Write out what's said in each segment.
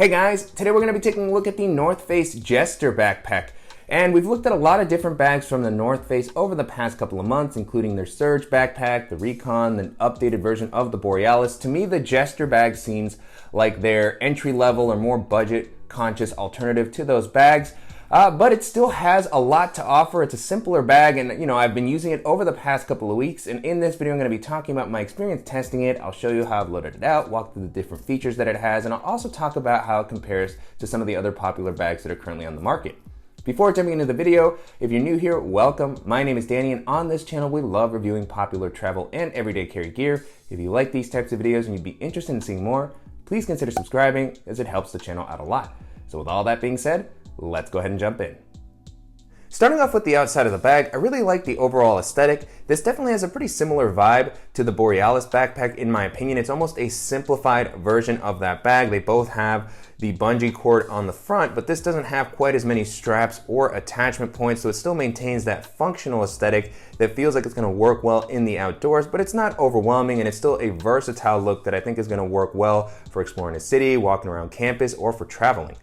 Hey guys, today we're going to be taking a look at the North Face Jester backpack. And we've looked at a lot of different bags from the North Face over the past couple of months, including their Surge backpack, the Recon, the updated version of the Borealis. To me, the Jester bag seems like their entry-level or more budget-conscious alternative to those bags. But it still has a lot to offer. It's a simpler bag, and I've been using it over the past couple of weeks, and in this video I'm going to be talking about my experience testing it. I'll show you how I've loaded it out, walk through the different features that it has, and I'll also talk about how it compares to some of the other popular bags that are currently on the market. Before jumping into the video, if you're new here, welcome. My name is Danny, and on this channel we love reviewing popular travel and everyday carry gear. If you like these types of videos and you'd be interested in seeing more, please consider subscribing, as it helps the channel out a lot. So with all that being said, let's go ahead and jump in. Starting off with the outside of the bag, I really like the overall aesthetic. This definitely has a pretty similar vibe to the Borealis backpack in my opinion. It's almost a simplified version of that bag. They both have the bungee cord on the front, but this doesn't have quite as many straps or attachment points, so it still maintains that functional aesthetic that feels like it's going to work well in the outdoors, but it's not overwhelming, and it's still a versatile look that I think is going to work well for exploring a city, walking around campus, or for traveling.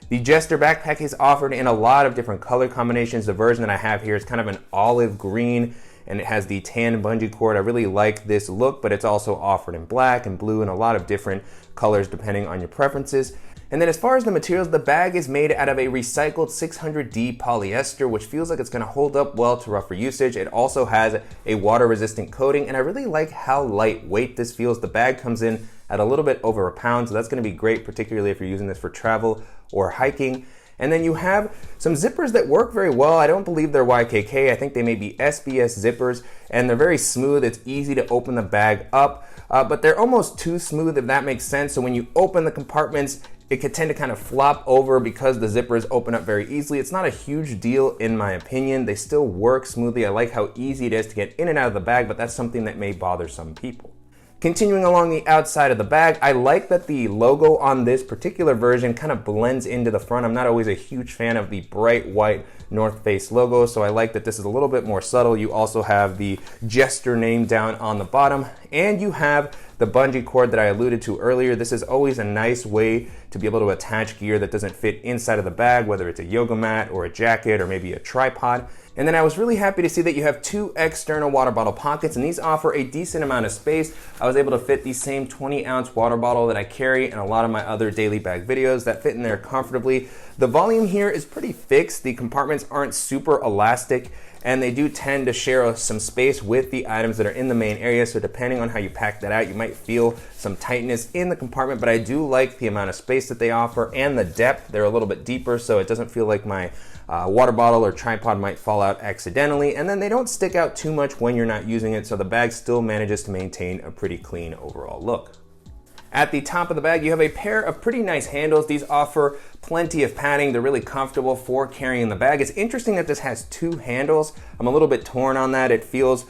The Jester backpack is offered in a lot of different color combinations. The version that I have here is kind of an olive green, and it has the tan bungee cord. I really like this look, but it's also offered in black and blue and a lot of different colors depending on your preferences. And then as far as the materials, the bag is made out of a recycled 600D polyester, which feels like it's going to hold up well to rougher usage. It also has a water-resistant coating, and I really like how lightweight this feels. The bag comes in at a little bit over a pound, so that's going to be great, particularly if you're using this for travel or hiking. And then you have some zippers that work very well. I don't believe they're YKK. I think they may be SBS zippers, and they're very smooth. It's easy to open the bag up, but they're almost too smooth, if that makes sense. So when you open the compartments, it could tend to kind of flop over because the zippers open up very easily. It's not a huge deal in my opinion. They still work smoothly. I like how easy it is to get in and out of the bag, but that's something that may bother some people. Continuing along the outside of the bag, I like that the logo on this particular version kind of blends into the front. I'm not always a huge fan of the bright white North Face logo, so I like that this is a little bit more subtle. You also have the Jester name down on the bottom, and you have the bungee cord that I alluded to earlier. This is always a nice way to be able to attach gear that doesn't fit inside of the bag, whether it's a yoga mat or a jacket or maybe a tripod. And then I was really happy to see that you have two external water bottle pockets, and these offer a decent amount of space. I was able to fit the same 20-ounce water bottle that I carry in a lot of my other daily bag videos that fit in there comfortably. The volume here is pretty fixed. The compartments aren't super elastic, and they do tend to share some space with the items that are in the main area, so depending on how you pack that out, you might feel some tightness in the compartment, but I do like the amount of space that they offer and the depth. They're a little bit deeper, so it doesn't feel like my water bottle or tripod might fall out accidentally, and then they don't stick out too much when you're not using it, so the bag still manages to maintain a pretty clean overall look. At the top of the bag, you have a pair of pretty nice handles. These offer plenty of padding. They're really comfortable for carrying the bag. It's interesting that this has two handles. I'm a little bit torn on that. It feels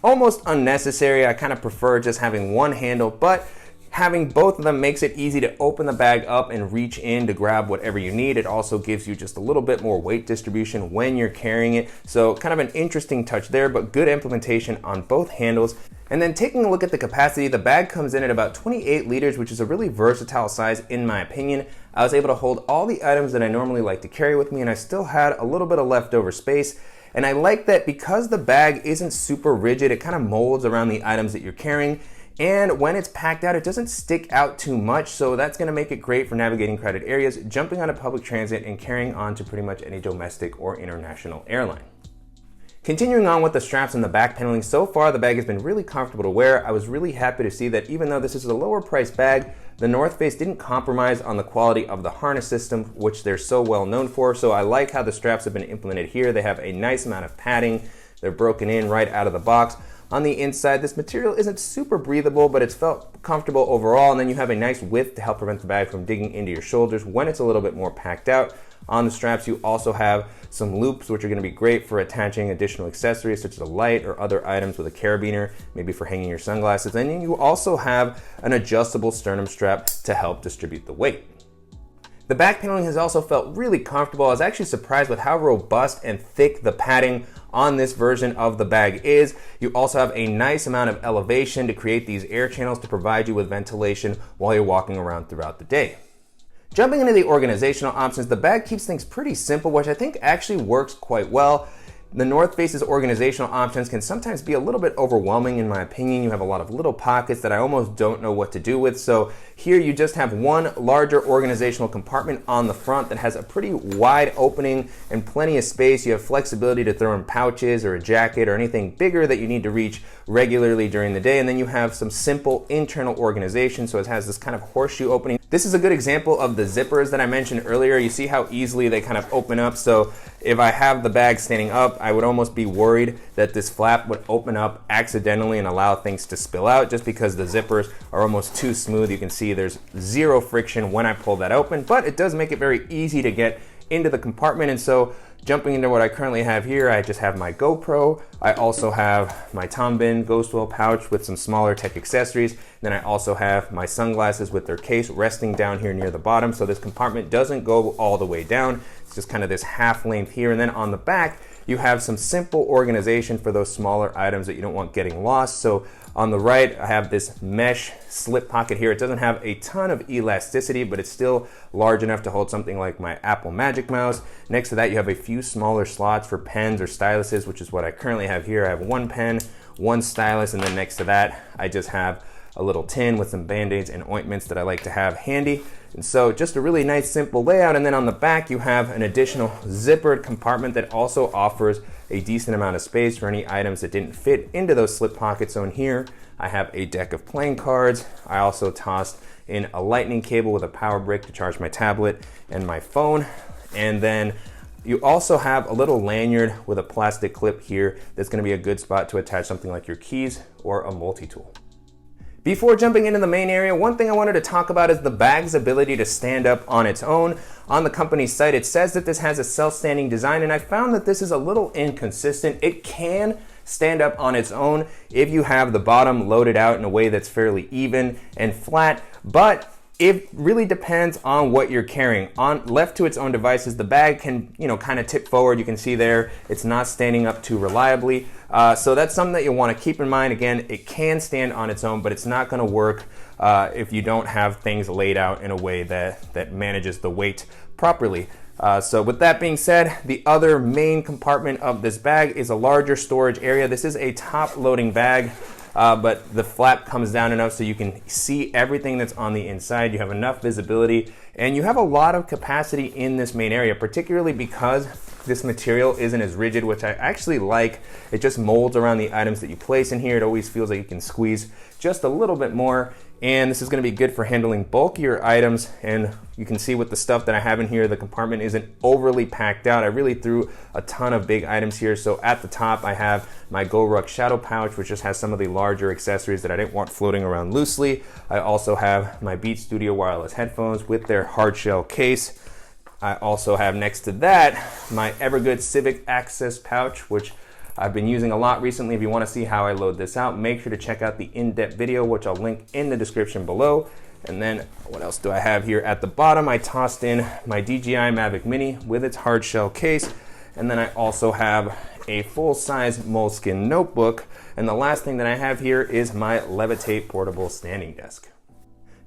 almost unnecessary. I kind of prefer just having one handle, but having both of them makes it easy to open the bag up and reach in to grab whatever you need. It also gives you just a little bit more weight distribution when you're carrying it. So kind of an interesting touch there, but good implementation on both handles. And then taking a look at the capacity, the bag comes in at about 28 liters, which is a really versatile size in my opinion. I was able to hold all the items that I normally like to carry with me, and I still had a little bit of leftover space. And I like that because the bag isn't super rigid, it kind of molds around the items that you're carrying. And when it's packed out, it doesn't stick out too much, so that's going to make it great for navigating crowded areas, jumping onto public transit, and carrying on to pretty much any domestic or international airline. Continuing on with the straps and the back paneling, so far the bag has been really comfortable to wear. I was really happy to see that even though this is a lower price bag, the North Face didn't compromise on the quality of the harness system, which they're so well known for, so I like how the straps have been implemented here. They have a nice amount of padding. They're broken in right out of the box. On the inside, this material isn't super breathable, but it's felt comfortable overall, and then you have a nice width to help prevent the bag from digging into your shoulders when it's a little bit more packed out. On the straps, you also have some loops, which are going to be great for attaching additional accessories such as a light or other items with a carabiner, maybe for hanging your sunglasses. And then you also have an adjustable sternum strap to help distribute the weight. The back paneling has also felt really comfortable. I was actually surprised with how robust and thick the padding on this version of the bag is. You also have a nice amount of elevation to create these air channels to provide you with ventilation while you're walking around throughout the day. Jumping into the organizational options, the bag keeps things pretty simple, which I think actually works quite well. The North Face's organizational options can sometimes be a little bit overwhelming in my opinion. You have a lot of little pockets that I almost don't know what to do with. So here you just have one larger organizational compartment on the front that has a pretty wide opening and plenty of space. You have flexibility to throw in pouches or a jacket or anything bigger that you need to reach regularly during the day. And then you have some simple internal organization. So it has this kind of horseshoe opening. This is a good example of the zippers that I mentioned earlier. You see how easily they kind of open up. So if I have the bag standing up, I would almost be worried that this flap would open up accidentally and allow things to spill out just because the zippers are almost too smooth. You can see there's zero friction when I pull that open, but it does make it very easy to get into the compartment. And so jumping into what I currently have here, I just have my GoPro. I also have my Tom Bin Ghostwell pouch with some smaller tech accessories. Then I also have my sunglasses with their case resting down here near the bottom. So this compartment doesn't go all the way down. It's just kind of this half length here. And then on the back, you have some simple organization for those smaller items that you don't want getting lost. So on the right, I have this mesh slip pocket here. It doesn't have a ton of elasticity, but it's still large enough to hold something like my Apple Magic Mouse. Next to that, you have a few smaller slots for pens or styluses, which is what I currently have here. I have one pen, one stylus, and then next to that, I just have a little tin with some band-aids and ointments that I like to have handy. And so just a really nice simple layout. And then on the back, you have an additional zippered compartment that also offers a decent amount of space for any items that didn't fit into those slip pockets. So in here, I have a deck of playing cards. I also tossed in a lightning cable with a power brick to charge my tablet and my phone. And then you also have a little lanyard with a plastic clip here that's going to be a good spot to attach something like your keys or a multi-tool. Before jumping into the main area, one thing I wanted to talk about is the bag's ability to stand up on its own. On the company's site, it says that this has a self-standing design, and I found that this is a little inconsistent. It can stand up on its own if you have the bottom loaded out in a way that's fairly even and flat, but it really depends on what you're carrying. On left to its own devices, the bag can, kind of tip forward. You can see there, it's not standing up too reliably. So that's something that you'll want to keep in mind. Again, it can stand on its own, but it's not going to work if you don't have things laid out in a way that manages the weight properly. So with that being said, the other main compartment of this bag is a larger storage area. This is a top loading bag. But the flap comes down enough so you can see everything that's on the inside. You have enough visibility, and you have a lot of capacity in this main area, particularly because this material isn't as rigid, which I actually like. It just molds around the items that you place in here. It always feels like you can squeeze just a little bit more. And this is going to be good for handling bulkier items. And you can see with the stuff that I have in here, the compartment isn't overly packed out. I really threw a ton of big items here. So at the top, I have my GoRuck Shadow Pouch, which just has some of the larger accessories that I didn't want floating around loosely. I also have my Beats Studio wireless headphones with their hard shell case. I also have next to that my Evergood Civic Access Pouch, which I've been using a lot recently. If you want to see how I load this out, make sure to check out the in-depth video, which I'll link in the description below. And then what else do I have here? At the bottom, I tossed in my DJI Mavic Mini with its hard shell case. And then I also have a full-size Moleskine notebook. And the last thing that I have here is my Levitate portable standing desk.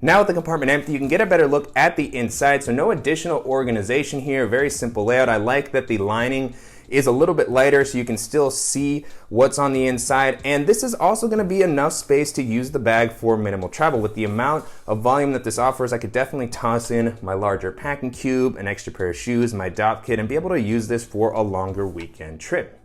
Now with the compartment empty, you can get a better look at the inside. So no additional organization here, very simple layout. I like that the lining is a little bit lighter so you can still see what's on the inside. And this is also gonna be enough space to use the bag for minimal travel. With the amount of volume that this offers, I could definitely toss in my larger packing cube, an extra pair of shoes, my dop kit, and be able to use this for a longer weekend trip.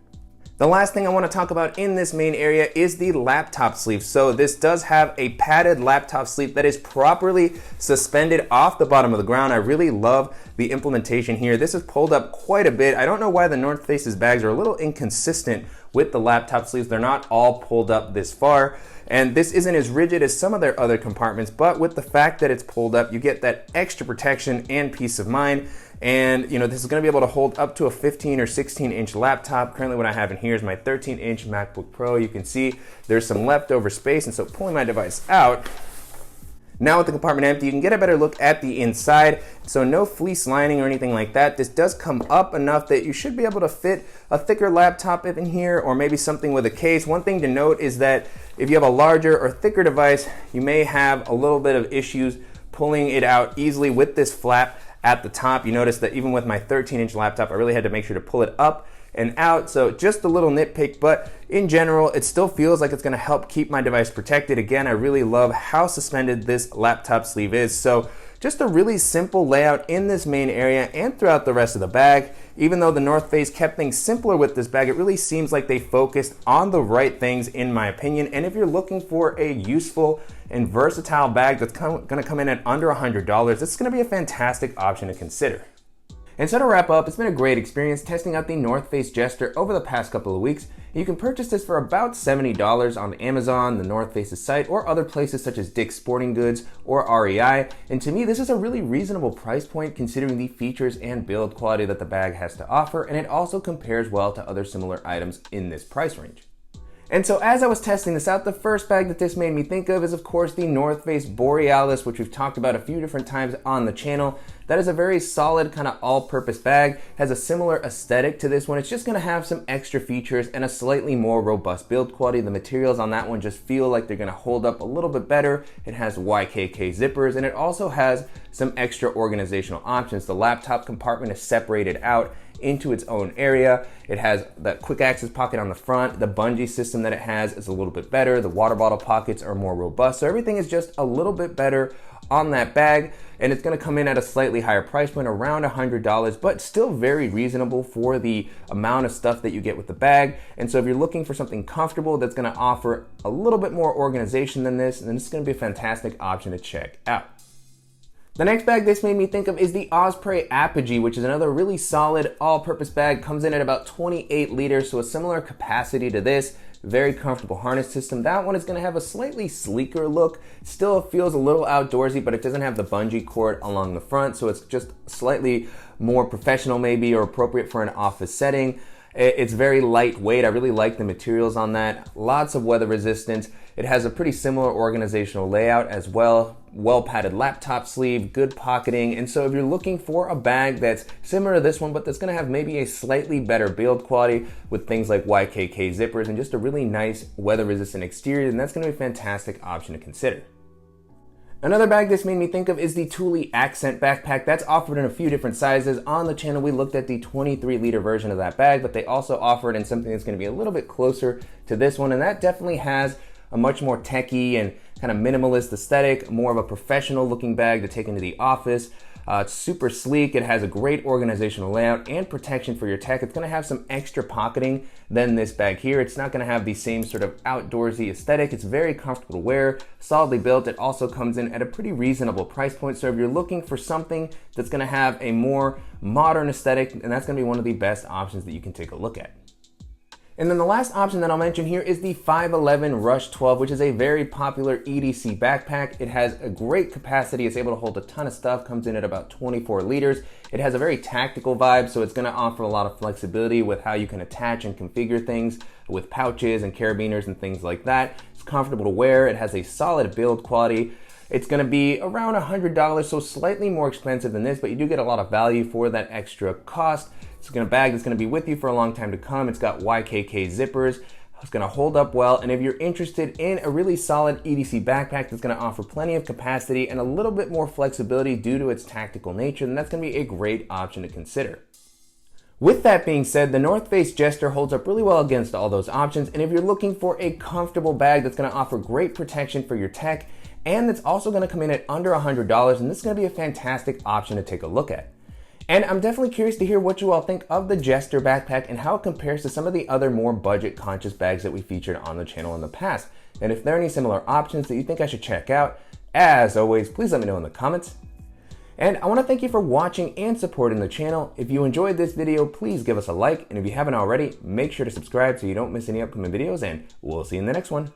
The last thing I want to talk about in this main area is the laptop sleeve. So this does have a padded laptop sleeve that is properly suspended off the bottom of the ground. I really love the implementation here. This is pulled up quite a bit. I don't know why the North Face's bags are a little inconsistent with the laptop sleeves. They're not all pulled up this far. And this isn't as rigid as some of their other compartments, but with the fact that it's pulled up, you get that extra protection and peace of mind. And this is going to be able to hold up to a 15 or 16 inch laptop. Currently what I have in here is my 13 inch MacBook Pro. You can see there's some leftover space, and so pulling my device out, now with the compartment empty, you can get a better look at the inside. So no fleece lining or anything like that. This does come up enough that you should be able to fit a thicker laptop in here, or maybe something with a case. One thing to note is that if you have a larger or thicker device, you may have a little bit of issues pulling it out easily with this flap at the top. You notice that even with my 13-inch laptop, I really had to make sure to pull it up and out. So just a little nitpick, but in general, it still feels like it's gonna help keep my device protected. Again, I really love how suspended this laptop sleeve is. So just a really simple layout in this main area and throughout the rest of the bag. Even though the North Face kept things simpler with this bag, it really seems like they focused on the right things in my opinion. And if you're looking for a useful and versatile bag that's gonna come in at under $100, this is gonna be a fantastic option to consider. And so to wrap up, it's been a great experience testing out the North Face Jester over the past couple of weeks. You can purchase this for about $70 on Amazon, the North Face's site, or other places such as Dick's Sporting Goods or REI. And to me, this is a really reasonable price point considering the features and build quality that the bag has to offer, and it also compares well to other similar items in this price range. And so as I was testing this out, the first bag that this made me think of is of course the North Face Borealis, which we've talked about a few different times on the channel. That is a very solid kind of all-purpose bag, has a similar aesthetic to this one. It's just gonna have some extra features and a slightly more robust build quality. The materials on that one just feel like they're gonna hold up a little bit better. It has YKK zippers, and it also has some extra organizational options. The laptop compartment is separated out into its own area. It has that quick access pocket on the front. The bungee system that it has is a little bit better. The water bottle pockets are more robust. So everything is just a little bit better on that bag, and it's gonna come in at a slightly higher price point, around $100, but still very reasonable for the amount of stuff that you get with the bag. And so if you're looking for something comfortable that's gonna offer a little bit more organization than this, then it's gonna be a fantastic option to check out. The next bag this made me think of is the Osprey Apogee, which is another really solid all-purpose bag. Comes in at about 28 liters, so a similar capacity to this. Very comfortable harness system. That one is going to have a slightly sleeker look. Still feels a little outdoorsy, but it doesn't have the bungee cord along the front, so it's just slightly more professional maybe, or appropriate for an office setting. It's very lightweight. I really like the materials on that. Lots of weather resistance. It has a pretty similar organizational layout as well. Well padded laptop sleeve, good pocketing. And so if you're looking for a bag that's similar to this one, but that's gonna have maybe a slightly better build quality with things like YKK zippers and just a really nice weather resistant exterior, then that's gonna be a fantastic option to consider. Another bag this made me think of is the Thule Accent backpack. That's offered in a few different sizes. On the channel, we looked at the 23-liter version of that bag, but they also offer it in something that's gonna be a little bit closer to this one, and that definitely has a much more techie and kind of minimalist aesthetic, more of a professional looking bag to take into the office. It's super sleek. It has a great organizational layout and protection for your tech. It's gonna have some extra pocketing than this bag here. It's not gonna have the same sort of outdoorsy aesthetic. It's very comfortable to wear, solidly built. It also comes in at a pretty reasonable price point. So if you're looking for something that's gonna have a more modern aesthetic, and that's gonna be one of the best options that you can take a look at. And then the last option that I'll mention here is the 511 Rush 12, which is a very popular EDC backpack. It has a great capacity. It's able to hold a ton of stuff, comes in at about 24 liters. It has a very tactical vibe, so it's gonna offer a lot of flexibility with how you can attach and configure things with pouches and carabiners and things like that. It's comfortable to wear. It has a solid build quality. It's gonna be around $100, so slightly more expensive than this, but you do get a lot of value for that extra cost. It's a bag that's gonna be with you for a long time to come. It's got YKK zippers. It's gonna hold up well. And if you're interested in a really solid EDC backpack that's gonna offer plenty of capacity and a little bit more flexibility due to its tactical nature, then that's gonna be a great option to consider. With that being said, the North Face Jester holds up really well against all those options. And if you're looking for a comfortable bag that's gonna offer great protection for your tech, and that's also gonna come in at under $100, and this is gonna be a fantastic option to take a look at. And I'm definitely curious to hear what you all think of the Jester backpack and how it compares to some of the other more budget conscious bags that we featured on the channel in the past. And if there are any similar options that you think I should check out, as always, please let me know in the comments. And I want to thank you for watching and supporting the channel. If you enjoyed this video, please give us a like. And if you haven't already, make sure to subscribe so you don't miss any upcoming videos, and we'll see you in the next one.